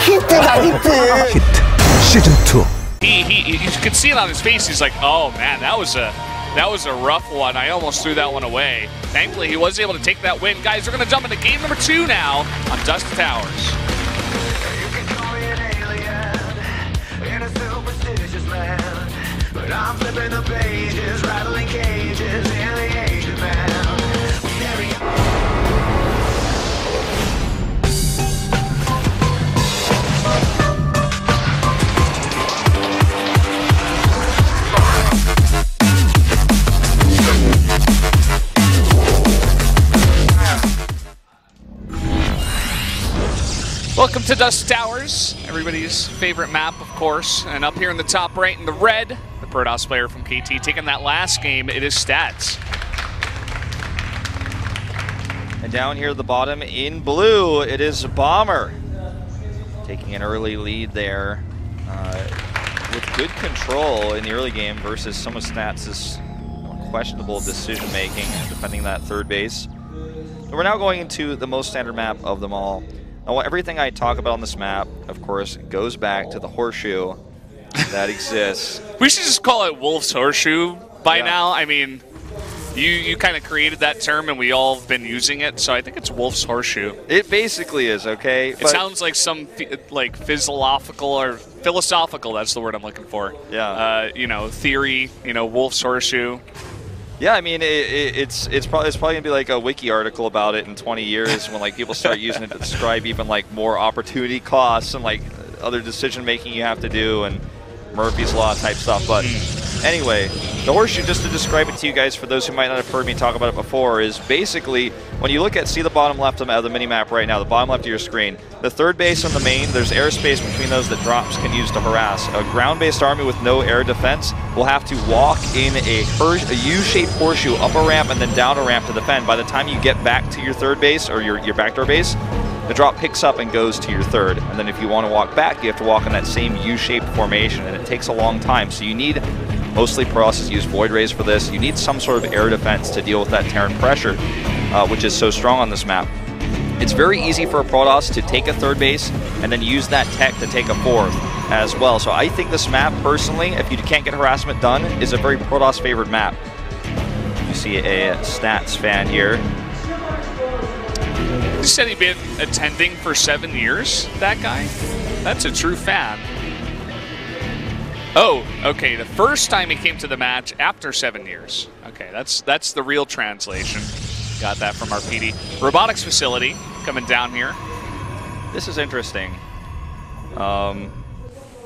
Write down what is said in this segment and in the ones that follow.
히트 시즌 2. You can see it on his face. He's like, oh man, that was a rough one. I almost threw that one away. Thankfully, he was able to take that win. Guys, we're going to jump into game number 2 now on Dust Towers. You can call me an alien in a superstitious land, but I'm flipping the pages, rattling cages in the Asian man. We never Welcome to Dust Towers, everybody's favorite map, of course. And up here in the top right in the red, the Protoss player from KT taking that last game. It is Stats. And down here at the bottom in blue, it is Bomber taking an early lead there with good control in the early game versus some of Stats' questionable decision making and defending that third base. And we're now going into the most standard map of them all. Now, everything I talk about on this map, of course, goes back to the horseshoe that exists. We should just call it Wolf's Horseshoe by now. I mean, you kind of created that term, and we all have been using it, so I think it's Wolf's Horseshoe. It basically is, okay? It sounds like some philosophical, that's the word I'm looking for. Yeah. Theory, Wolf's Horseshoe. Yeah, I mean, it's probably gonna be like a wiki article about it in 20 years when people start using it to describe even more opportunity costs and other decision making you have to do and Murphy's Law type stuff. But anyway, the horseshoe, just to describe it to you guys, for those who might not have heard me talk about it before, is basically when you look at, see the bottom left of the mini-map right now, the bottom left of your screen, the third base and the main, there's airspace between those that drops can use to harass. A ground-based army with no air defense will have to walk in a U-shaped horseshoe up a ramp and then down a ramp to defend. By the time you get back to your third base, or your backdoor base, the drop picks up and goes to your third. And then if you want to walk back, you have to walk in that same U-shaped formation, and it takes a long time. So you need, mostly Protoss use Void Rays for this, you need some sort of air defense to deal with that Terran pressure, which is so strong on this map. It's very easy for a Protoss to take a third base and then use that tech to take a fourth as well. So I think this map, personally, if you can't get harassment done, is a very Protoss favored map. You see a Stats fan here. You said he'd been attending for 7 years, that guy? That's a true fan. Oh, okay, the first time he came to the match after 7 years. Okay, that's the real translation. Got that from our PD. Robotics facility coming down here. This is interesting.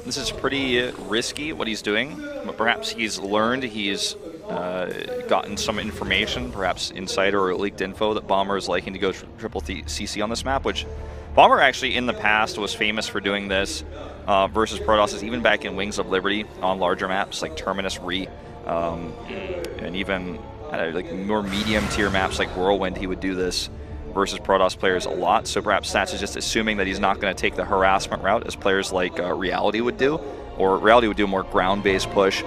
This is pretty risky, what he's doing. But perhaps he's learned, he's gotten some information, perhaps insider or leaked info, that Bomber is liking to go triple CC on this map, which Bomber actually in the past was famous for doing this versus Protoss, even back in Wings of Liberty on larger maps like Terminus Re, and even more medium tier maps like Whirlwind, he would do this versus Protoss players a lot. So perhaps Stats is just assuming that he's not going to take the harassment route as players like Reality would do, or Reality would do a more ground-based push.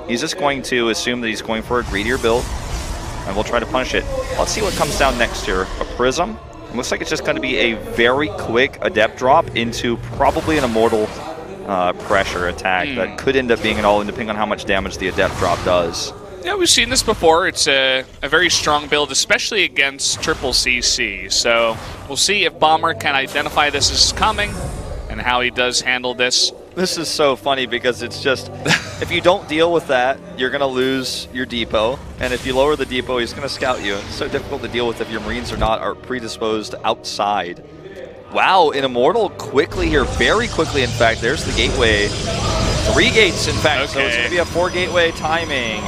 He's just going to assume that he's going for a greedier build, and we'll try to punish it. Let's see what comes down next here. A Prism. It looks like it's just going to be a very quick Adept drop into probably an Immortal pressure attack that could end up being an all-in depending on how much damage the Adept drop does. Yeah, we've seen this before. It's a very strong build, especially against triple CC. So we'll see if Bomber can identify this as coming and how he does handle this. This is so funny because it's just, if you don't deal with that, you're going to lose your depot. And if you lower the depot, he's going to scout you. It's so difficult to deal with if your Marines are predisposed outside. Wow, an Immortal quickly here, very quickly in fact. There's the gateway. 3 gates in fact, so it's going to be a 4 gateway timing.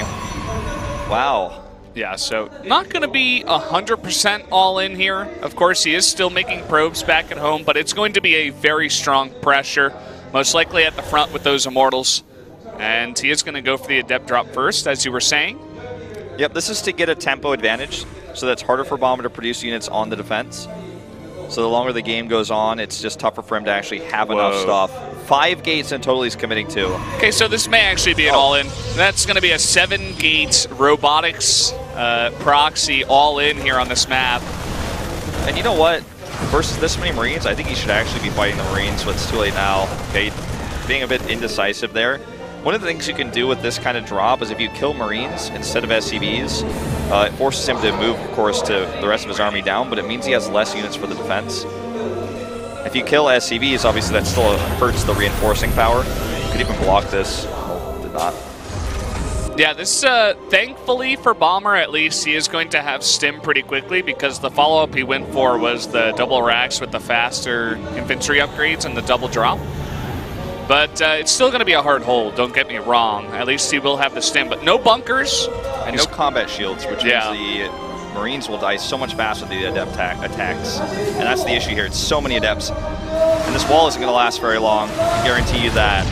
Wow. Yeah, so not going to be 100% all in here. Of course, he is still making probes back at home, but it's going to be a very strong pressure, most likely at the front with those Immortals. And he is going to go for the Adept drop first, as you were saying. Yep, this is to get a tempo advantage, so that's harder for Bomber to produce units on the defense. So the longer the game goes on, it's just tougher for him to actually have enough stuff. 5 gates in total he's committing to. Okay, so this may actually be an all-in. That's going to be a 7-gate robotics proxy all-in here on this map. And you know what? versus this many Marines, I think he should actually be fighting the Marines, but it's too late now. Okay, being a bit indecisive there. One of the things you can do with this kind of drop is if you kill Marines instead of SCVs, it forces him to move, of course, to the rest of his army down, but it means he has less units for the defense. If you kill SCVs, obviously that still hurts the reinforcing power. You could even block this. Did not. Yeah, this, thankfully for Bomber at least, he is going to have stim pretty quickly because the follow-up he went for was the double racks with the faster infantry upgrades and the double drop. But it's still going to be a hard hold, don't get me wrong. At least he will have the stim, but no bunkers. And no combat shields, which means the Marines will die so much faster with the adept attacks. And that's the issue here. It's so many adepts. And this wall isn't going to last very long. I guarantee you that.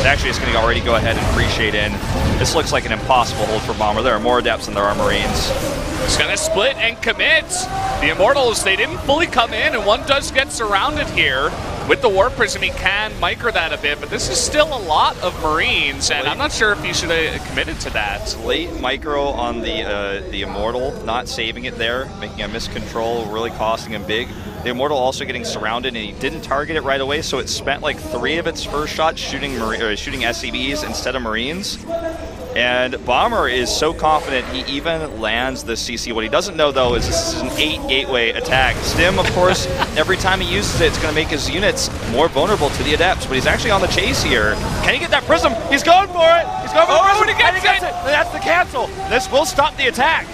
Actually, it's going to already go ahead and appreciate in. This looks like an impossible hold for Bomber. There are more adepts than there are Marines. He's going to split and commit. The Immortals, they didn't fully come in, and one does get surrounded here. With the Warp Prism, he can micro that a bit, but this is still a lot of Marines, and I'm not sure if he should have committed to that. Late micro on the Immortal, not saving it there, making a miscontrol, really costing him big. The Immortal also getting surrounded, and he didn't target it right away, so it spent like 3 of its first shots shooting SCVs instead of Marines. And Bomber is so confident he even lands the CC. What he doesn't know, though, is this is an 8 gateway attack. Stim, of course, every time he uses it, it's going to make his units more vulnerable to the adepts, but he's actually on the chase here. Can he get that Prism? He's going for it! He's going for the Prism! And he gets it! That's the cancel! This will stop the attack!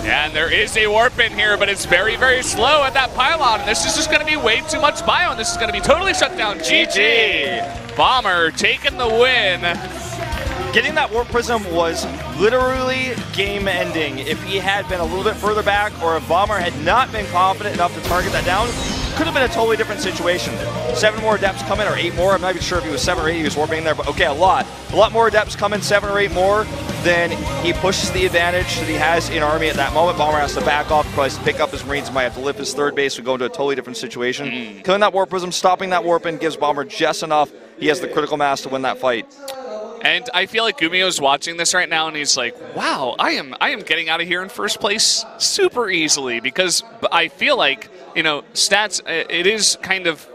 And there is a warp in here, but it's very, very slow at that pylon. And this is just going to be way too much bio, and this is going to be totally shut down. GG! Bomber taking the win. Getting that Warp Prism was literally game-ending. If he had been a little bit further back, or if Bomber had not been confident enough to target that down, could have been a totally different situation. 7 more adepts come in, or 8 more. I'm not even sure if he was 7 or 8. He was warping in there, but okay, a lot more adepts come in, 7 or 8 more. Then he pushes the advantage that he has in army at that moment. Bomber has to back off, probably pick up his Marines, might have to lift his third base, we go into a totally different situation. Killing that Warp Prism, stopping that warp in gives Bomber just enough. He has the critical mass to win that fight. And I feel like Gumio's watching this right now, and he's like, wow, I am getting out of here in first place super easily, because I feel like, you know, stats, it is kind of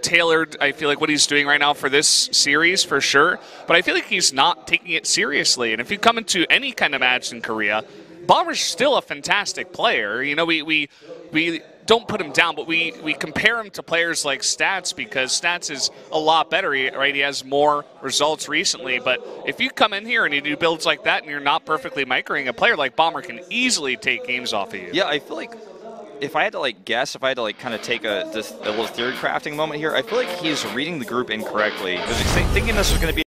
tailored, I feel like, what he's doing right now for this series, for sure, but I feel like he's not taking it seriously. And if you come into any kind of match in Korea, Bomber's still a fantastic player. You know, we don't put him down, but we compare him to players like Stats, because Stats is a lot better, right? He has more results recently, but if you come in here and you do builds like that and you're not perfectly microing, a player like Bomber can easily take games off of you. Yeah, I feel like if I had to like guess, if I had to like kind of take a little theory crafting moment here, I feel like he's reading the group incorrectly, because he's thinking this was going to be